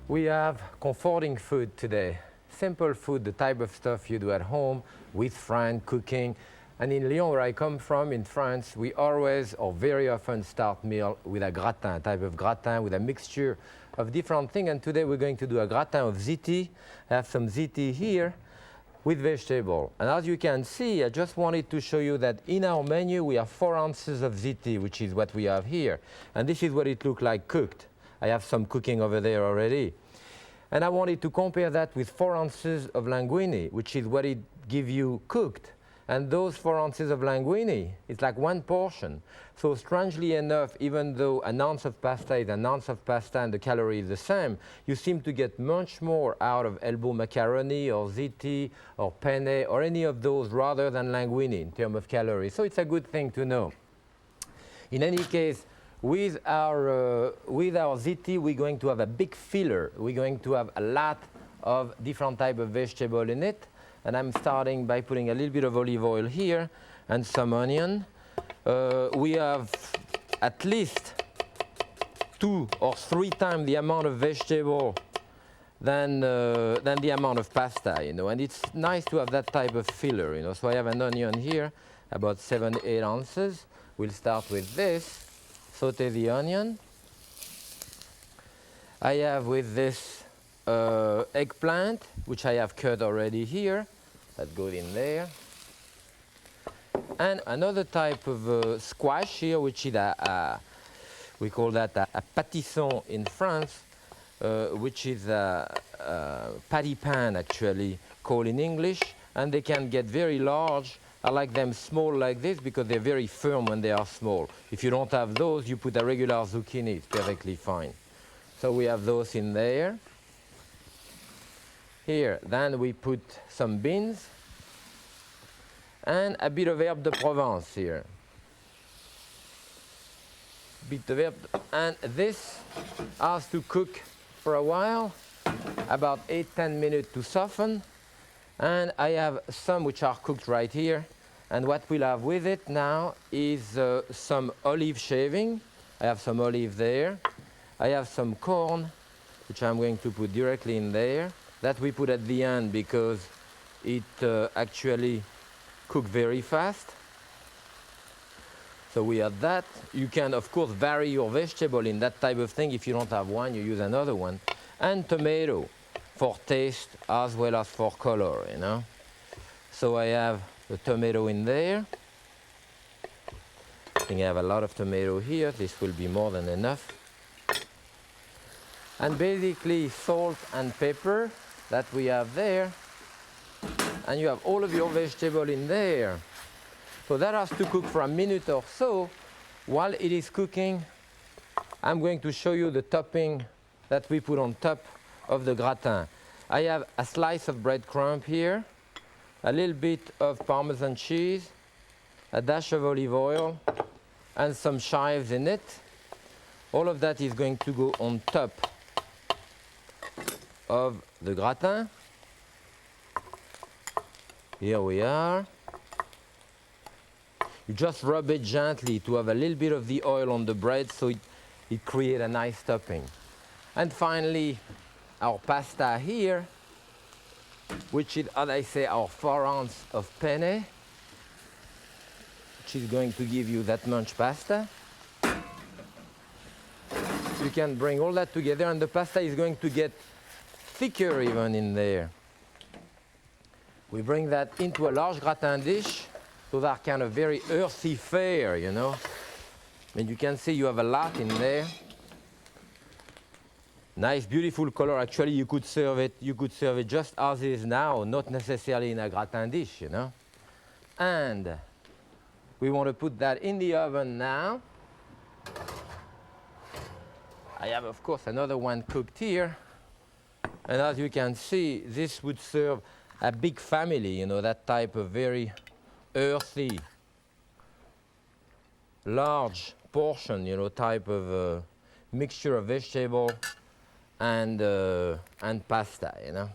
We have comforting food today. Simple food, the type of stuff you do at home, with friends, cooking. And in Lyon, where I come from, in France, we always or very often start meal with a gratin, a type of gratin with a mixture of different things. And today we're going to do a gratin of ziti. I have some ziti here with vegetable. And as you can see, I just wanted to show you that in our menu we have 4 ounces of ziti, which is what we have here. And this is what it looks like cooked. I have some cooking over there already. And I wanted to compare that with 4 ounces of linguine, which is what it gives you cooked. And those 4 ounces of linguine, it's like 1 portion. So strangely enough, even though an ounce of pasta is an ounce of pasta and the calorie is the same, you seem to get much more out of elbow macaroni or ziti or penne or any of those rather than linguine in terms of calories. So it's a good thing to know. In any case, with our ziti, we're going to have a big filler. We're going to have a lot of different type of vegetable in it. And I'm starting by putting a little bit of olive oil here and some onion. We have at least 2 or 3 times the amount of vegetable than the amount of pasta, you know. And it's nice to have that type of filler, you know. So I have an onion here, about 7-8 ounces. We'll start with this. Saute the onion. I have with this eggplant, which I have cut already here. That goes in there. And another type of squash here, which is we call that a pâtisson in France, which is a patty pan actually, called in English. And they can get very large. I like them small like this because they're very firm when they are small. If you don't have those, you put a regular zucchini, it's perfectly fine. So we have those in there. Here, then we put some beans and a bit of herbe de Provence here. Bit of herbe, and this has to cook for a while, about 8-10 minutes to soften. And I have some which are cooked right here. And what we'll have with it now is some olive shaving. I have some olive there. I have some corn, which I'm going to put directly in there. That we put at the end because it actually cooks very fast. So we have that. You can, of course, vary your vegetable in that type of thing. If you don't have one, you use another one. And tomato for taste as well as for color, you know. So I have the tomato in there. I think I have a lot of tomato here. This will be more than enough. And basically salt and pepper that we have there. And you have all of your vegetable in there. So that has to cook for a minute or so. While it is cooking, I'm going to show you the topping that we put on top of the gratin. I have a slice of breadcrumb here, a little bit of Parmesan cheese, a dash of olive oil, and some chives in it. All of that is going to go on top of the gratin. Here we are. You just rub it gently to have a little bit of the oil on the bread so it creates a nice topping. And finally, our pasta here, which is, as I say, our 4 ounces of penne, which is going to give you that much pasta. You can bring all that together and the pasta is going to get thicker even in there. We bring that into a large gratin dish. So they're kind of very earthy fare, you know. And you can see you have a lot in there. Nice, beautiful color. Actually, you could serve it just as it is now, not necessarily in a gratin dish, you know. And we want to put that in the oven now. I have, of course, another one cooked here. And as you can see, this would serve a big family, you know, that type of very earthy, large portion, you know, type of mixture of vegetable and pasta, you know.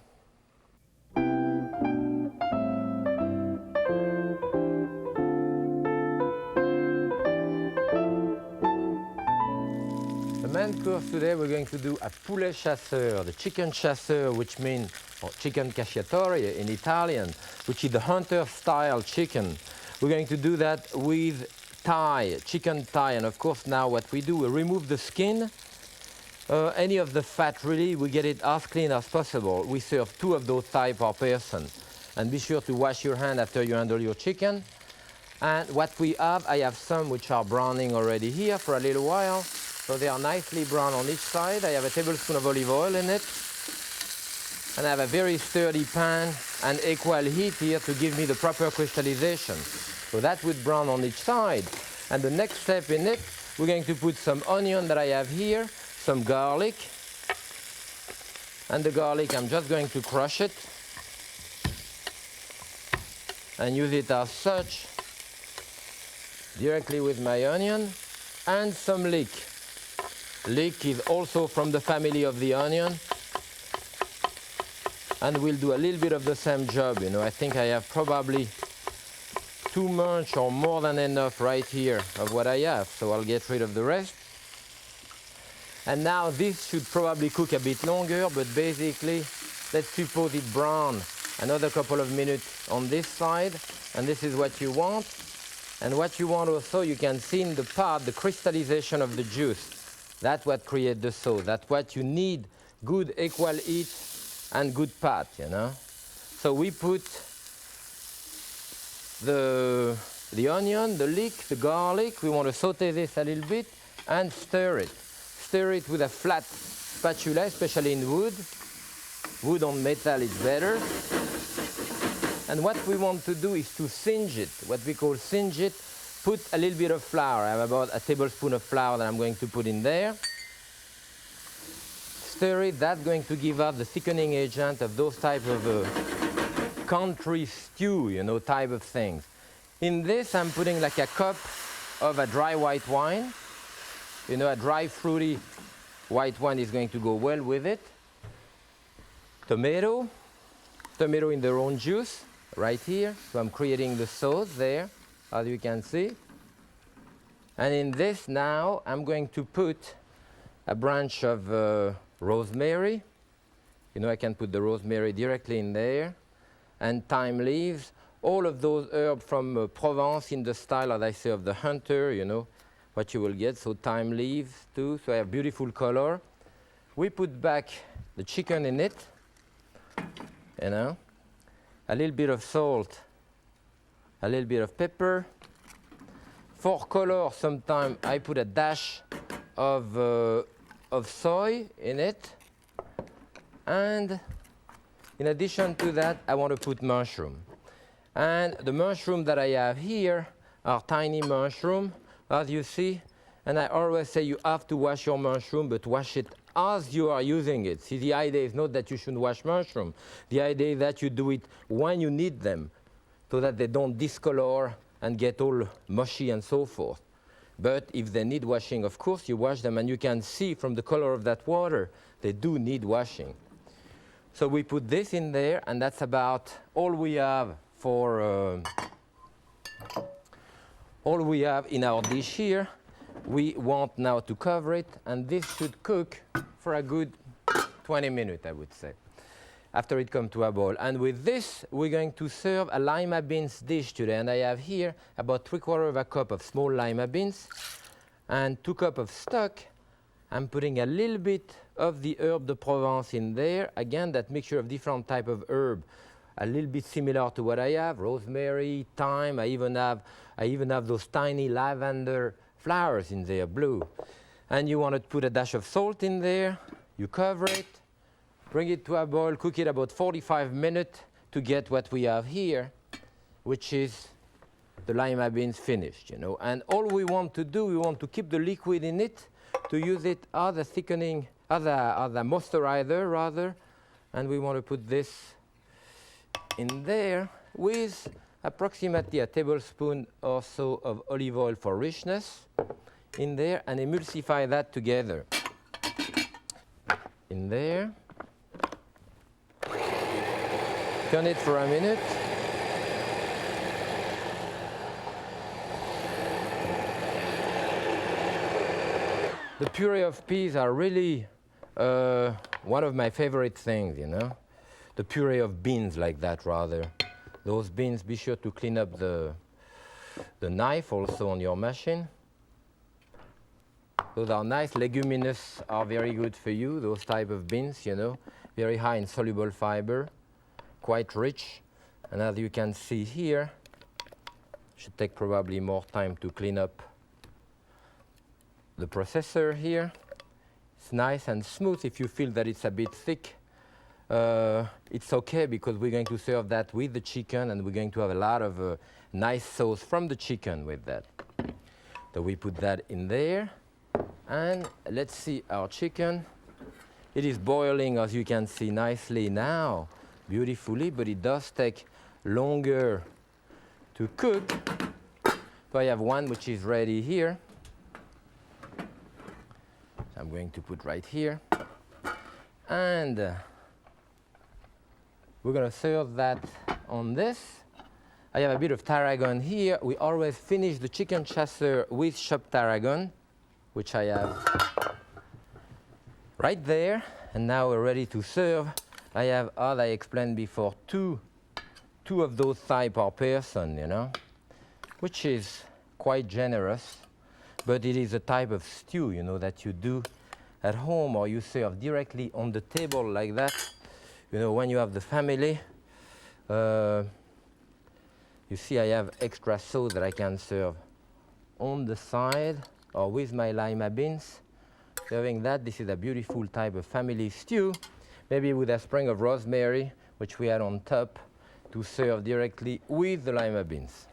The main course course, today we're going to do a poulet chasseur, the chicken chasseur, which means, or chicken cacciatore in Italian, which is the hunter-style chicken. We're going to do that with thigh, chicken thigh, and of course now what we do, we remove the skin, any of the fat really, we get it as clean as possible. We serve 2 of those thighs per person. And be sure to wash your hand after you handle your chicken. And what we have, I have some which are browning already here for a little while. So they are nicely brown on each side. I have a tablespoon of olive oil in it. And I have a very sturdy pan and equal heat here to give me the proper crystallization. So that would brown on each side. And the next step in it, we're going to put some onion that I have here, some garlic. And the garlic, I'm just going to crush it and use it as such directly with my onion, and some leek. Leek is also from the family of the onion, and we'll do a little bit of the same job. You know, I think I have probably too much or more than enough right here of what I have, so I'll get rid of the rest. And now this should probably cook a bit longer, but basically let's suppose it brown another couple of minutes on this side, and this is what you want. And what you want also, you can see in the pot the crystallization of the juice. That's what creates the sauce. That's what you need, good equal heat and good pot, you know. So we put the onion, the leek, the garlic. We want to saute this a little bit and stir it. Stir it with a flat spatula, especially in wood. Wood on metal is better. And what we want to do is to singe it, what we call singe it. Put a little bit of flour. I have about a tablespoon of flour that I'm going to put in there. Stir it. That's going to give us the thickening agent of those type of country stew, you know, type of things. In this, I'm putting like a cup of a dry white wine. You know, a dry, fruity white wine is going to go well with it. Tomato in their own juice, right here. So I'm creating the sauce there, as you can see. And in this now, I'm going to put a branch of rosemary. You know, I can put the rosemary directly in there. And thyme leaves. All of those herbs from Provence in the style, as I say, of the hunter, you know, what you will get. So thyme leaves too, so I have beautiful color. We put back the chicken in it, you know, a little bit of salt, a little bit of pepper. For color, sometimes I put a dash of soy in it. And in addition to that, I want to put mushroom. And the mushroom that I have here are tiny mushroom, as you see. And I always say you have to wash your mushroom, but wash it as you are using it. See, the idea is not that you should wash mushroom. The idea is that you do it when you need them, so that they don't discolor and get all mushy and so forth. But if they need washing, of course, you wash them, and you can see from the color of that water, they do need washing. So we put this in there, and that's about all we have for all we have in our dish here. We want now to cover it, and this should cook for a good 20 minutes, I would say, after it comes to a boil. And with this, we're going to serve a lima beans dish today. And I have here about 3/4 of a cup of small lima beans and 2 cups of stock. I'm putting a little bit of the herb de Provence in there. Again, that mixture of different type of herb, a little bit similar to what I have, rosemary, thyme. I even have those tiny lavender flowers in there, blue. And you want to put a dash of salt in there. You cover it, bring it to a boil, cook it about 45 minutes to get what we have here, which is the lima beans finished, you know. And all we want to do, we want to keep the liquid in it, to use it as a thickening, as a moisturizer rather. And we want to put this in there with approximately a tablespoon or so of olive oil for richness in there, and emulsify that together. In there. Turn it for a minute. The puree of peas are really one of my favorite things, you know. The puree of beans like that, rather. Those beans, be sure to clean up the knife also on your machine. Those are nice. Leguminous are very good for you, those type of beans, you know. Very high in soluble fiber, quite rich. And as you can see here, should take probably more time to clean up the processor here. It's nice and smooth. If you feel that it's a bit thick, it's okay, because we're going to serve that with the chicken, and we're going to have a lot of nice sauce from the chicken with that. So we put that in there, and let's see our chicken. It is boiling, as you can see, nicely now, beautifully, but it does take longer to cook. So I have one which is ready here. I'm going to put right here, and we're going to serve that on this. I have a bit of tarragon here. We always finish the chicken chasseur with chopped tarragon, which I have right there. And now we're ready to serve. I have, as I explained before, two of those type per person, you know, which is quite generous. But it is a type of stew, you know, that you do at home, or you serve directly on the table like that. You know, when you have the family, you see I have extra sauce that I can serve on the side or with my lima beans. Serving that, this is a beautiful type of family stew, maybe with a sprig of rosemary, which we add on top to serve directly with the lima beans.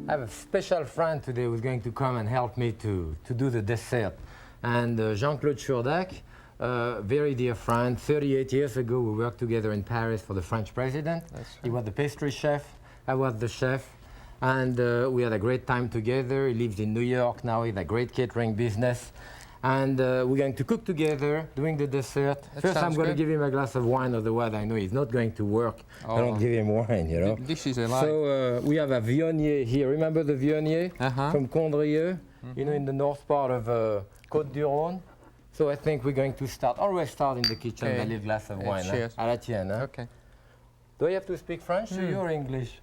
I have a special friend today who's going to come and help me to do the dessert. And Jean-Claude Szurdak, very dear friend. 38 years ago, we worked together in Paris for the French president. That's right. He was the pastry chef, I was the chef. And we had a great time together. He lives in New York now, he has a great catering business. And we're going to cook together, doing the dessert. First, I'm going to give him a glass of wine, otherwise I know he's not going to work. I don't give him wine, you know. This is a lie. So we have a Viognier here. Remember the Viognier from Condrieu, you know, in the north part of Côte-du-Rhône? So I think we're going to start, always start in the kitchen with a little glass of wine. Cheers. À la tienne, hein? Okay. Do I have to speak French to you or English?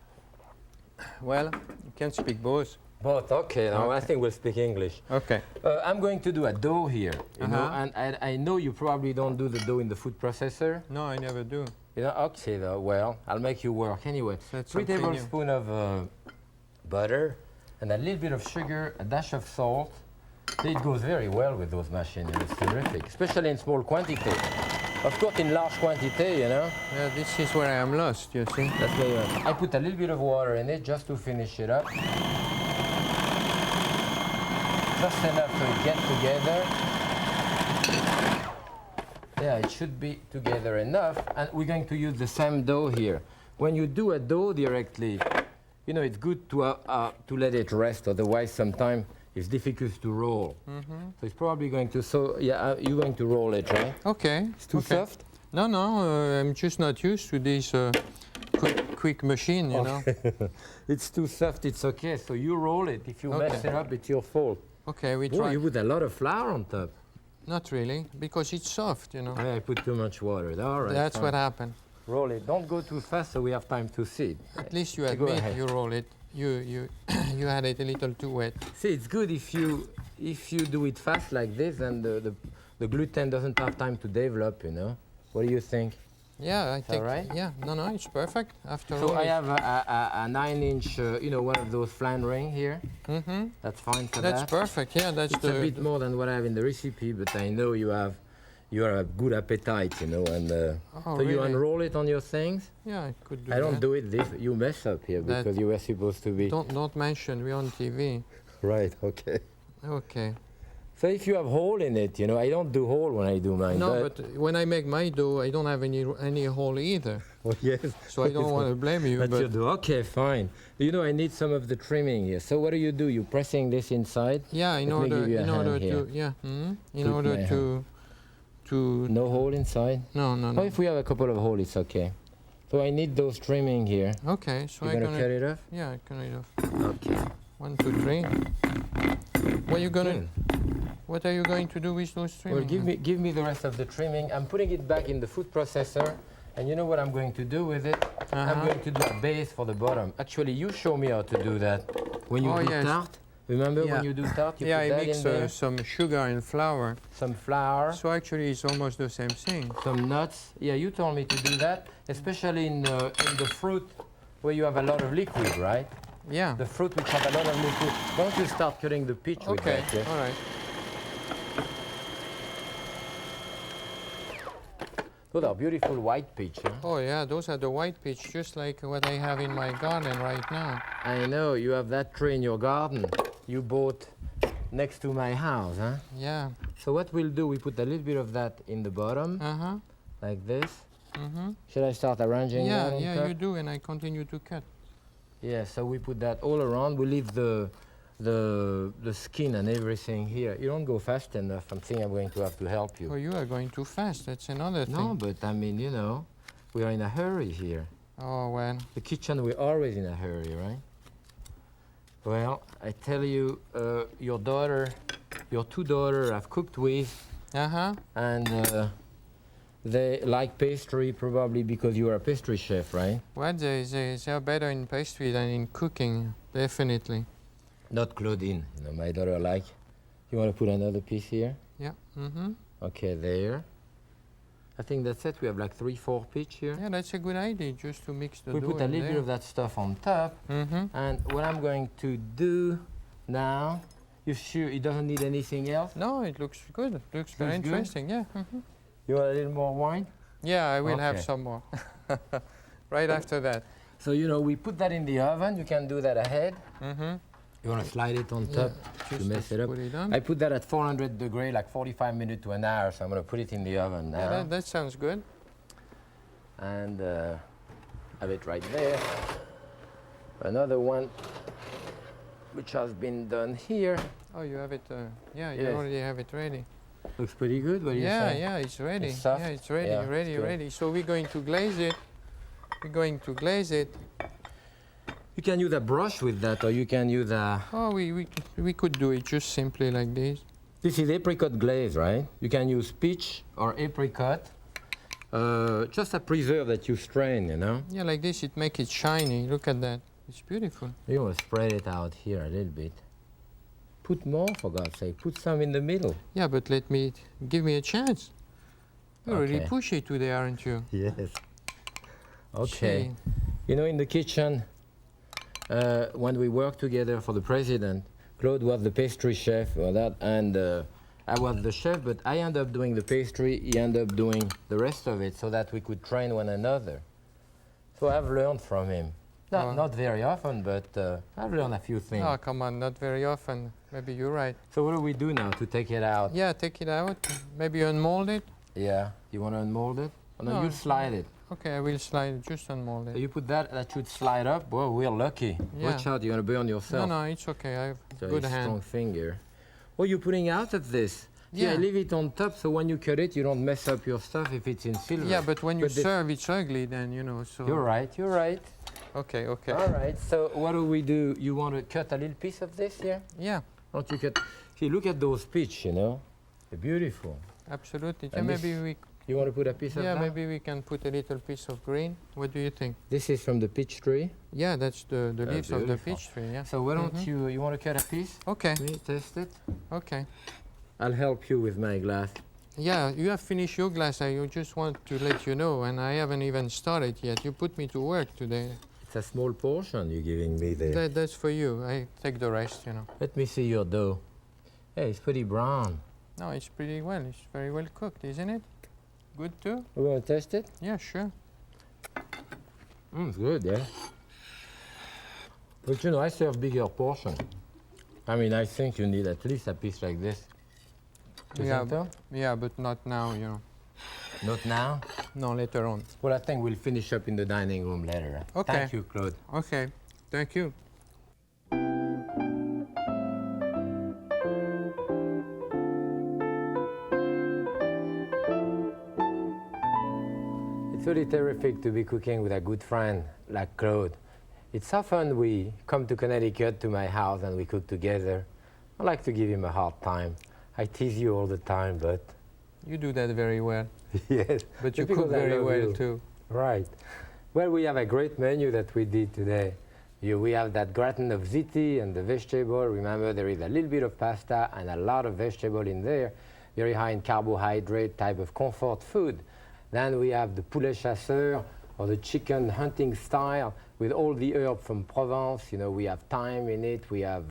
Well, you can speak both. Both, okay. Now I think we'll speak English. Okay. I'm going to do a dough here, you know, and I know you probably don't do the dough in the food processor. No, I never do. You know, okay, though, well, I'll make you work anyway. That's 3 tablespoons of butter and a little bit of sugar, a dash of salt. It goes very well with those machines. It's terrific, especially in small quantity. Of course, in large quantity, you know. Yeah, this is where I am lost, you see. That's why I put a little bit of water in it just to finish it up. Just enough to get together. Yeah, it should be together enough. And we're going to use the same dough here. When you do a dough directly, you know, it's good to let it rest. Otherwise, sometimes it's difficult to roll. So it's probably going to, you're going to roll it, right? Okay. It's too soft? No, I'm just not used to this quick machine, you know. It's too soft, it's okay. So you roll it. If you mess it up, it's your fault. Okay, we try. You put a lot of flour on top. Not really, because it's soft, you know. I put too much water. All right. That's what happened. Roll it. Don't go too fast so we have time to see it. At least you admit you roll it. You had it a little too wet. See, it's good if you do it fast like this, and the gluten doesn't have time to develop, you know. What do you think? Yeah, I think. All right? Yeah, no, it's perfect. After all. So I have a 9-inch, you know, one of those flan ring here. That's fine for that. That's perfect. Yeah, that's it's a bit more than what I have in the recipe, but I know you are a good appetite, you know, and so really? you unroll it on your things. Yeah, I could do that. I don't do it this. You mess up here because you were supposed to be. Don't mention we're on TV. Right. Okay. Okay. So if you have hole in it, you know, I don't do hole when I do mine. No, but when I make my dough, I don't have any hole either. Oh, yes. So I don't want to blame you. But you do. Okay, fine. You know, I need some of the trimming here. So what do? You're pressing this inside? Yeah, in order to. No hole inside? No. Oh, if we have a couple of holes, it's okay. So I need those trimming here. Okay, so You're gonna cut it off? Yeah, I cut it off. Okay. 1, 2, 3. What are you going to do with those trimming? Well, give me the rest of the trimming. I'm putting it back in the food processor, and you know what I'm going to do with it? I'm going to do a base for the bottom. Actually, you show me how to do that. When you do tart, remember when you do tart, you put that in there? mix some sugar and flour. Some flour. So actually, it's almost the same thing. Some nuts. Yeah, you told me to do that, especially in the fruit where you have a lot of liquid, right? Yeah. The fruit which have a lot of liquid. Why don't you start cutting the peach with that? Okay, all right. Those are beautiful white peach. Huh? Oh yeah, those are the white peach, just like what I have in my garden right now. I know, you have that tree in your garden you bought next to my house, huh? Yeah. So what we'll do, we put a little bit of that in the bottom, like this. Should I start arranging that on top? Yeah, you do, and I continue to cut. Yeah, so we put that all around. We leave the skin and everything here. You don't go fast enough. I'm thinking I'm going to have to help you. Oh, you are going too fast. That's another thing. No, but I mean, you know, we are in a hurry here. Oh, well. The kitchen, we're always in a hurry, right? Well, I tell you, your two daughters have cooked with, and they like pastry probably because you are a pastry chef, right? Well, they are better in pastry than in cooking, definitely. Not Claudine, you know, my daughter like. You want to put another piece here? Yeah. Okay, there. I think that's it. We have like 3-4 peach here. Yeah, that's a good idea, just to mix the dough. We put a little bit of that stuff on top. And what I'm going to do now, you sure it doesn't need anything else? No, it looks good. It looks very interesting, yeah. You want a little more wine? Yeah, I will have some more. Right after that. So, you know, we put that in the oven. You can do that ahead. You want to slide it on top to mess it up? I put that at 400 degrees, like 45 minutes to an hour, so I'm going to put it in the oven now. Yeah, that sounds good. And have it right there. Another one which has been done here. Oh, you have it, you already have it ready. Looks pretty good, what do you say? Yeah, it's ready. It's soft? Yeah, it's ready, Yeah, ready. So we're going to glaze it. You can use a brush with that, or you can use a... Oh, we could do it just simply like this. This is apricot glaze, right? You can use peach or apricot. Just a preserve that you strain, you know? Yeah, like this, it makes it shiny. Look at that. It's beautiful. You want to spread it out here a little bit. Put more, for God's sake. Put some in the middle. Yeah, but give me a chance. You're really pushy today, aren't you? Yes. Okay. Gee. You know, in the kitchen, when we worked together for the president, Claude was the pastry chef or that, and I was the chef, but I ended up doing the pastry, he ended up doing the rest of it so that we could train one another. So I've learned from him. Not very often, but I've learned a few things. Oh, come on, not very often. Maybe you're right. So what do we do now to take it out? Yeah, take it out. Maybe unmold it. Yeah. You want to unmold it? Oh, no, you slide it. Okay, I will slide it, just unmold it. So you put that should slide up. Well, we're lucky. Yeah. Watch out, you're going to burn yourself. No, it's okay. I have good hand. Strong finger. What are you putting out of this? Yeah. I leave it on top so when you cut it, you don't mess up your stuff if it's in silver. Yeah, but when you serve, it's ugly then, you know, so... You're right. Okay. All right, so what do we do? You want to cut a little piece of this here? Yeah. Don't you cut? See, look at those peach, you know? They're beautiful. Absolutely. And maybe you want to put a piece of that? Yeah, maybe we can put a little piece of green. What do you think? This is from the peach tree? Yeah, that's the leaves of the peach tree, yeah. So why don't you want to cut a piece? Okay. Let me test it. Okay. I'll help you with my glass. Yeah, you have finished your glass. I just want to let you know, and I haven't even started yet. You put me to work today. It's a small portion you're giving me there. That's for you. I take the rest, you know. Let me see your dough. Hey, it's pretty brown. No, it's pretty well. It's very well cooked, isn't it? Good too? You want to test it? Yeah, sure. It's good, yeah. But you know, I serve bigger portion. I mean, I think you need at least a piece like this. Yeah, but not now, you know. Not now? No, later on. Well, I think we'll finish up in the dining room later. Okay. Thank you, Claude. Okay, thank you. It's really terrific to be cooking with a good friend like Claude. It's often we come to Connecticut to my house and we cook together. I like to give him a hard time. I tease you all the time, but... You do that very well. Yes. But you cook very well too. Right. Well, we have a great menu that we did today. We have that gratin of ziti and the vegetable. Remember, there is a little bit of pasta and a lot of vegetable in there. Very high in carbohydrate, type of comfort food. Then we have the poulet chasseur, or the chicken hunting style, with all the herbs from Provence. You know, we have thyme in it, we have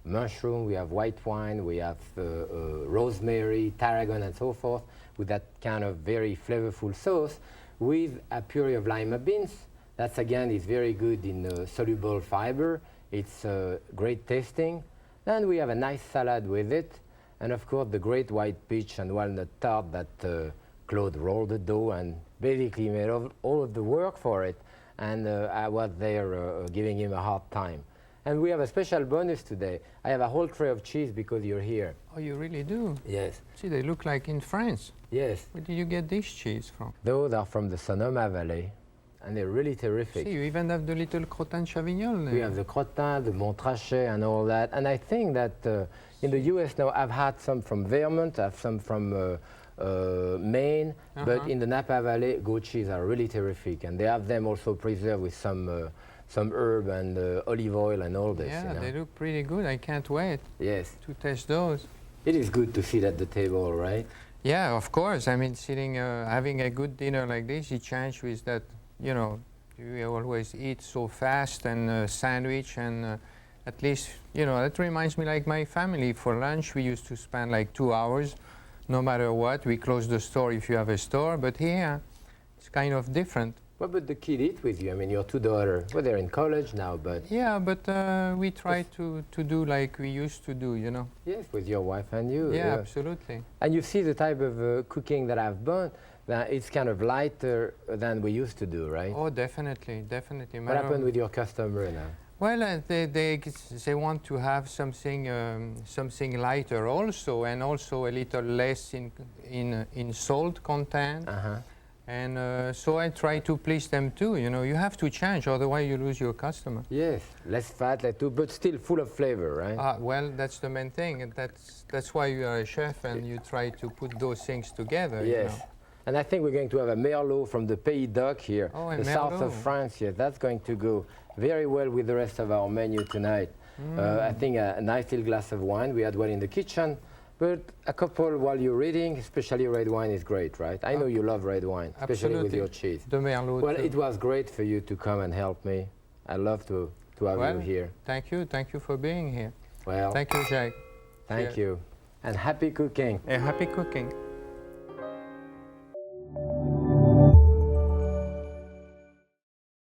mushroom, we have white wine, we have rosemary, tarragon, and so forth, with that kind of very flavorful sauce, with a puree of lima beans. That's again is very good in soluble fiber. It's great tasting. Then we have a nice salad with it, and of course the great white peach and walnut tart that Claude rolled the dough and basically made all of the work for it. And I was there giving him a hard time. And we have a special bonus today. I have a whole tray of cheese because you're here. Oh, you really do? Yes. See, they look like in France. Yes. Where did you get this cheese from? Those are from the Sonoma Valley, and they're really terrific. See, you even have the little crottin chavignol there. We have the crottin, the Montrachet, and all that. And I think that in the US now, I've had some from Vermont, I have some from Maine, but in the Napa Valley, goat cheese are really terrific, and they have them also preserved with some herb and olive oil and all this. Yeah, you know? they look pretty good. I can't wait Yes. to test those. It is good to sit at the table, right? Yeah, of course. I mean, sitting, having a good dinner like this, it changes with that, you know, we always eat so fast and sandwich and at least, you know, that reminds me like my family. For lunch, we used to spend like 2 hours. No matter what, we close the store if you have a store, but here it's kind of different. What about the kid eat with you? I mean, your two daughters, well, they're in college now, but... Yeah, but we try to do like we used to do, you know. Yes, with your wife and you. Yeah, absolutely. And you see the type of cooking that I've done, that it's kind of lighter than we used to do, right? Oh, definitely, definitely. What happened with your customer now? Well, they want to have something something lighter also, and also a little less in salt content. And so I try to please them too. You know, you have to change, otherwise you lose your customer. Yes, less fat, less too, but still full of flavor, right? Well, that's the main thing, and that's why you are a chef and you try to put those things together. Yes. You know? And I think we're going to have a merlot from the Pays d'Oc here, the south of France. Yes, that's going to go very well with the rest of our menu tonight. I think a nice little glass of wine. We had one in the kitchen, but a couple while you're reading, especially red wine is great, right? I know you love red wine, especially with your cheese. The merlot. Well, too. it was great for you to come and help me. I love to have you here. Thank you for being here. Well, Thank you, Jacques. thank you. And happy cooking. Happy cooking.